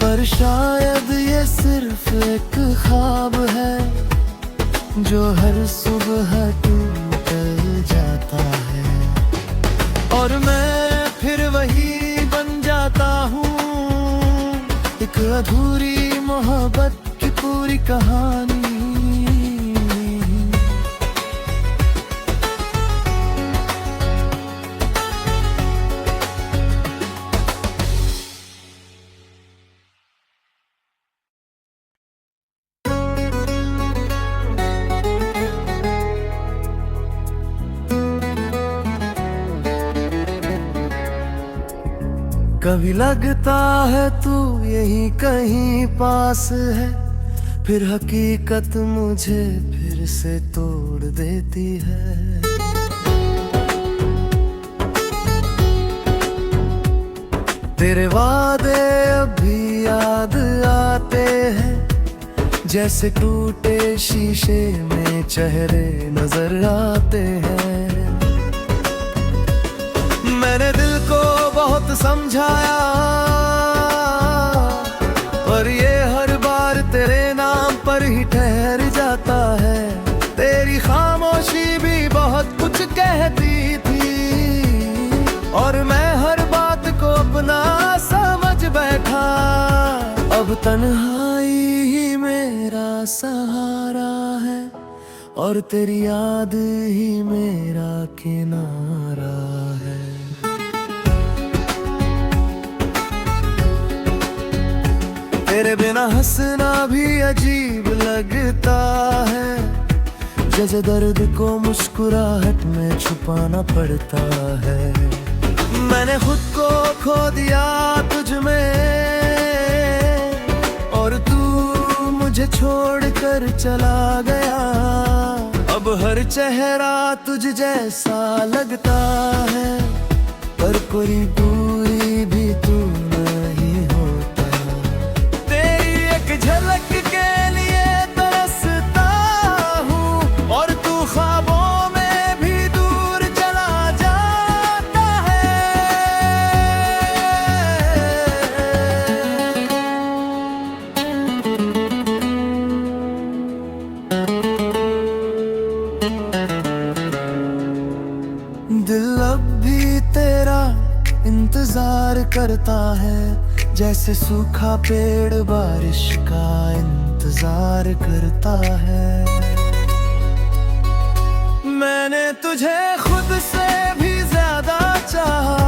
Speaker 1: पर शायद ये सिर्फ एक ख्वाब है जो हर सुबह टूट जाता है और मैं फिर वही बन जाता हूँ, एक अधूरी मोहब्बत की पूरी कहानी। कभी लगता है तू यही कहीं पास है, फिर हकीकत मुझे फिर से तोड़ देती है। तेरे वादे अभी याद आते हैं, जैसे टूटे शीशे में चेहरे नजर आते हैं। मैंने दिल को बहुत समझाया पर ये हर बार तेरे नाम पर ही ठहर जाता है। तेरी खामोशी भी बहुत कुछ कहती थी और मैं हर बात को अपना समझ बैठा। अब तन्हाई ही मेरा सहारा है और तेरी याद ही मेरा किनारा है। तेरे बिना हंसना भी अजीब लगता है, जैसे दर्द को मुस्कुराहट में छुपाना पड़ता है। मैंने खुद को खो दिया तुझ में और तू मुझे छोड़कर चला गया। अब हर चेहरा तुझ जैसा लगता है, पर कोई दूरी भी तू नहीं होता। तेरी एक झलक के लिए तरसता हूँ और तू ख्वाबों में भी दूर चला जाता है। दिल अब भी तेरा इंतजार करता है, जैसे सूखा पेड़ बारिश का इंतजार करता है। मैंने तुझे खुद से भी ज्यादा चाहा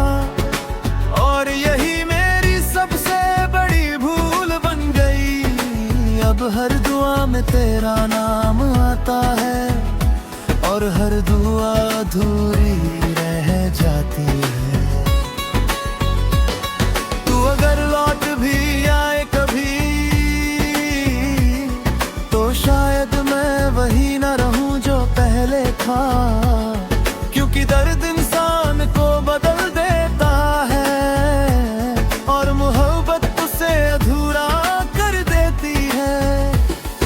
Speaker 1: और यही मेरी सबसे बड़ी भूल बन गई। अब हर दुआ में तेरा नाम आता है, और हर दुआ अधूरी रह जाती है। तू अगर लौट भी आए कभी, तो शायद मैं वही न रहूं जो पहले था, क्योंकि दर्द इंसान को बदल देता है, और मोहब्बत उसे अधूरा कर देती है।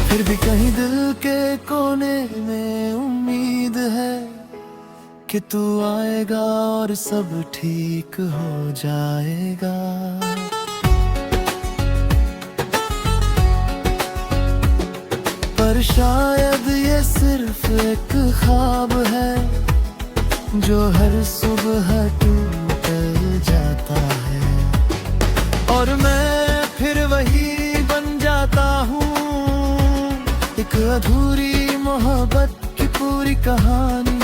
Speaker 1: फिर भी कहीं दिल के कोने में उम्मीद है कि तू आएगा और सब ठीक हो जाएगा। पर शायद ये सिर्फ एक ख्वाब है, जो हर सुबह टूट जाता है, और मैं फिर वही बन जाता हूँ, एक अधूरी मोहब्बत की पूरी कहानी।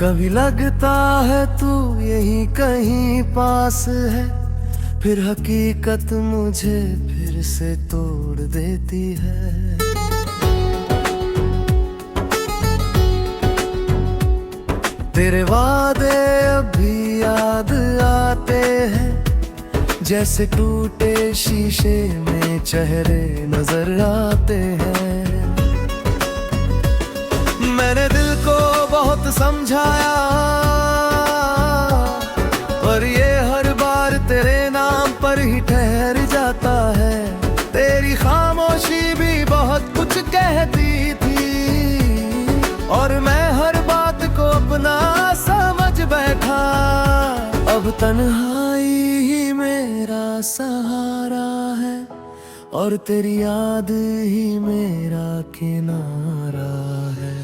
Speaker 1: कभी लगता है तू यही कहीं पास है, फिर हकीकत मुझे फिर से तोड़ देती है। तेरे वादे अभी याद आते हैं, जैसे टूटे शीशे में चेहरे नजर आते हैं। मैंने दिल को बहुत समझाया, पर ये हर बार तेरे नाम पर ही ठहर जाता है। तेरी खामोशी भी बहुत कुछ कहती थी, और मैं हर बात को अपना समझ बैठा। अब तन्हाई ही मेरा सहारा है, और तेरी याद ही मेरा किनारा है।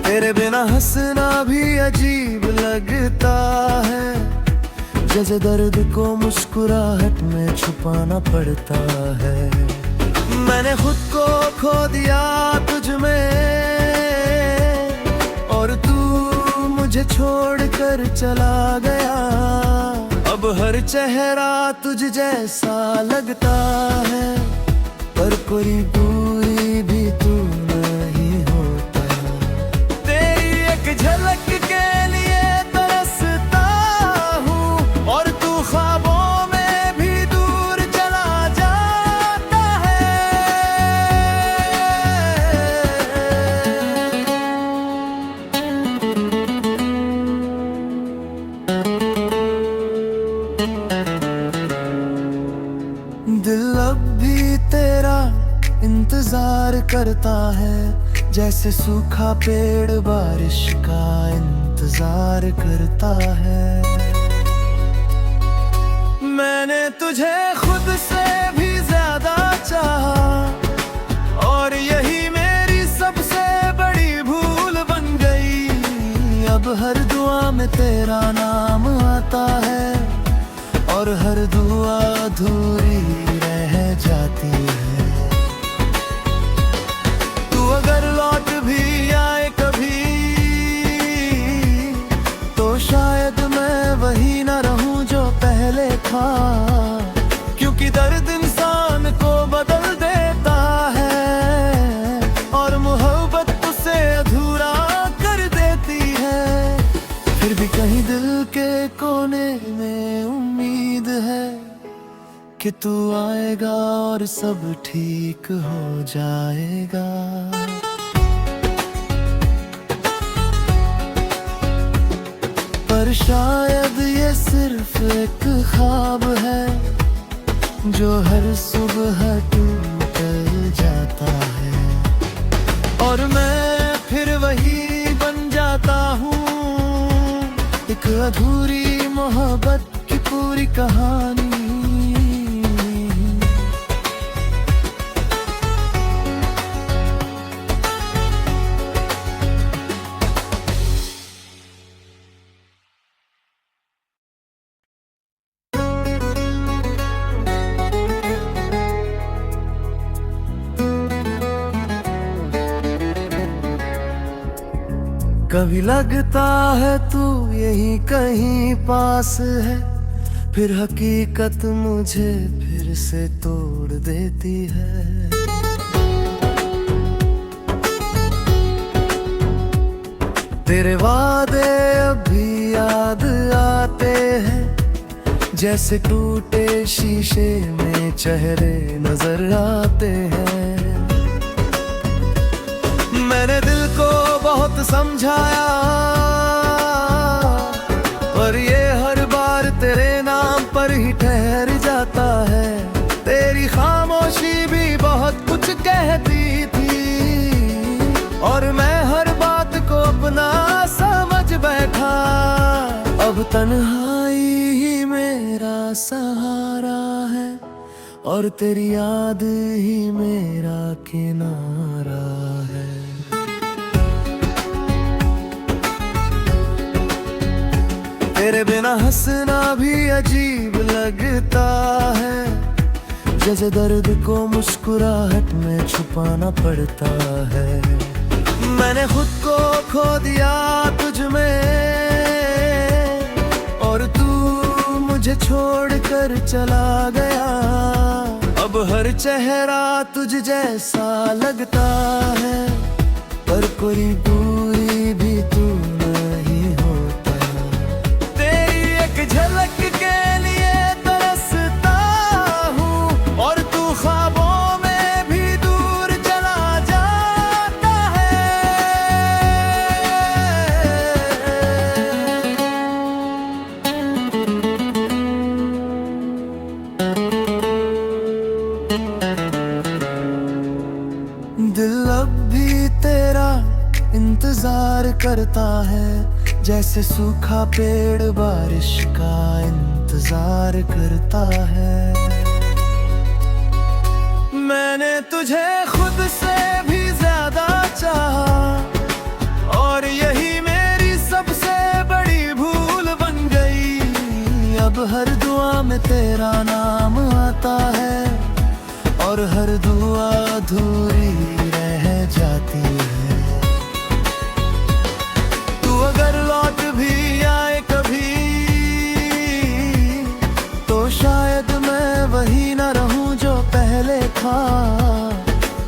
Speaker 1: तेरे बिना हंसना भी अजीब लगता है, जैसे दर्द को मुस्कुराहट में छुपाना पड़ता है। मैंने खुद को खो दिया तुझ में, और तू मुझे छोड़कर चला गया। अब हर चेहरा तुझ जैसा लगता है, पर कोई दूरी भी तू नहीं होता। तेरी एक झलक के लिए तरसता हूँ, और तू ख्वाबों में भी दूर चला जाता है। दिल अब भी तेरा इंतजार करता है, जैसे सूखा पेड़ बारिश का इंतजार करता है। मैंने तुझे खुद से भी ज्यादा चाहा, और यही मेरी सबसे बड़ी भूल बन गई। अब हर दुआ में तेरा नाम आता है, और हर दुआ अधूरी रह जाती है। तू अगर लौट भी आए कभी, तो शायद मैं वही न रहूं जो पहले था, क्योंकि दर्द इंसान को बदल देता है, और मोहब्बत उसे अधूरा कर देती है। फिर भी कहीं दिल के कोने में उम्मीद है कि तू आएगा और सब ठीक हो जाएगा। पर शायद ये सिर्फ एक ख्वाब है, जो हर सुबह टूट जाता है, और मैं फिर वही बन जाता हूँ, एक अधूरी मोहब्बत की पूरी कहानी। कभी लगता है तू यही कहीं पास है, फिर हकीकत मुझे फिर से तोड़ देती है। तेरे वादे अभी याद आते हैं, जैसे टूटे शीशे में चेहरे नजर आते हैं। मैंने दिल को बहुत समझाया, पर ये हर बार तेरे नाम पर ही ठहर जाता है। तेरी खामोशी भी बहुत कुछ कहती थी, और मैं हर बात को अपना समझ बैठा। अब तन्हाई ही मेरा सहारा है, और तेरी याद ही मेरा किनारा है। तेरे बिना हंसना भी अजीब लगता है, जैसे दर्द को मुस्कुराहट में छुपाना पड़ता है। मैंने खुद को खो दिया तुझ में, और तू मुझे छोड़कर चला गया। अब हर चेहरा तुझ जैसा लगता है, पर कोई दूरी भी तू नहीं होता। तेरी एक झलक के लिए तरसता हूँ, और तू ख्वाबों में भी दूर चला जाता है। दिल अब भी तेरा इंतजार करता है, जैसे सूखा पेड़ बारिश का इंतजार करता है। मैंने तुझे खुद से भी ज्यादा चाहा, और यही मेरी सबसे बड़ी भूल बन गई। अब हर दुआ में तेरा नाम आता है, और हर दुआ अधूरी रह जाती है। तू अगर लौट भी आए कभी, तो शायद मैं वही न रहूं जो पहले था।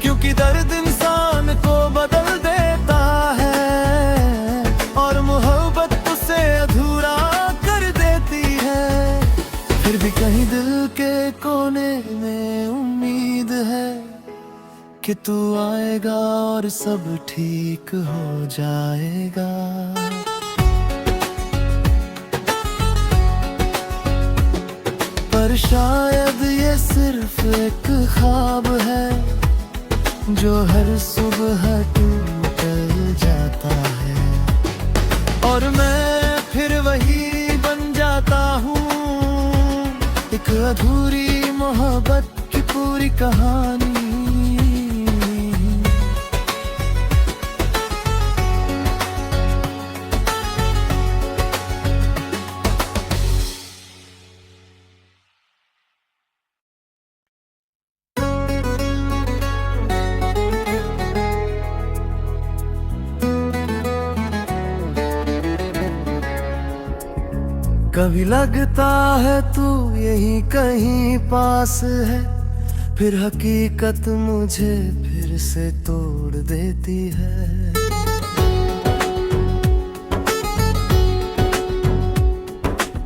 Speaker 1: क्योंकि दर्द इंसान को बदल देता है, और मोहब्बत उसे अधूरा कर देती है। फिर भी कहीं दिल के कोने में उम्मीद है कि तू आएगा और सब ठीक हो जाएगा। पर शायद ये सिर्फ एक ख्वाब है, जो हर सुबह टूट जाता है, और मैं फिर वही बन जाता हूँ। एक अधूरी मोहब्बत की पूरी कहानी। कभी लगता है तू यही कहीं पास है, फिर हकीकत मुझे फिर से तोड़ देती है।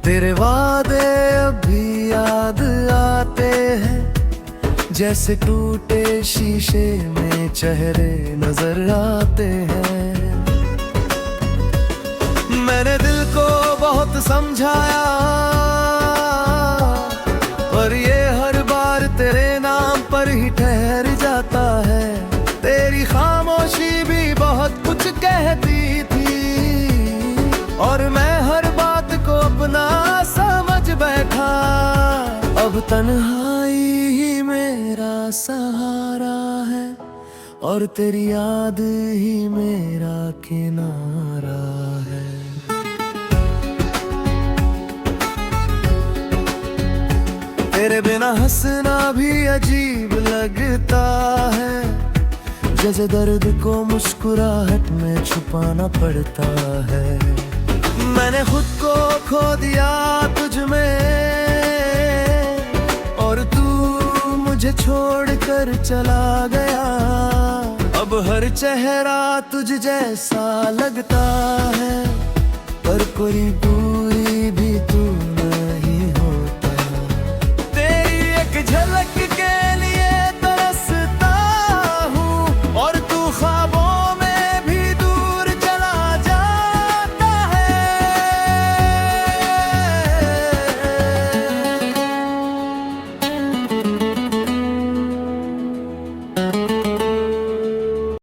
Speaker 1: तेरे वादे अभी याद आते हैं, जैसे टूटे शीशे में चेहरे नजर आते हैं। मैंने दिल को बहुत समझाया, पर ये हर बार तेरे नाम पर ही ठहर जाता है। तेरी खामोशी भी बहुत कुछ कहती थी, और मैं हर बात को अपना समझ बैठा। अब तन्हाई ही मेरा सहारा है, और तेरी याद ही मेरा किनारा है। तेरे बिना हंसना भी अजीब लगता है, जैसे दर्द को मुस्कुराहट में छुपाना पड़ता है। मैंने खुद को खो दिया तुझ में और तू मुझे छोड़कर चला गया। अब हर चेहरा तुझ जैसा लगता है, पर कोई दूरी भी तू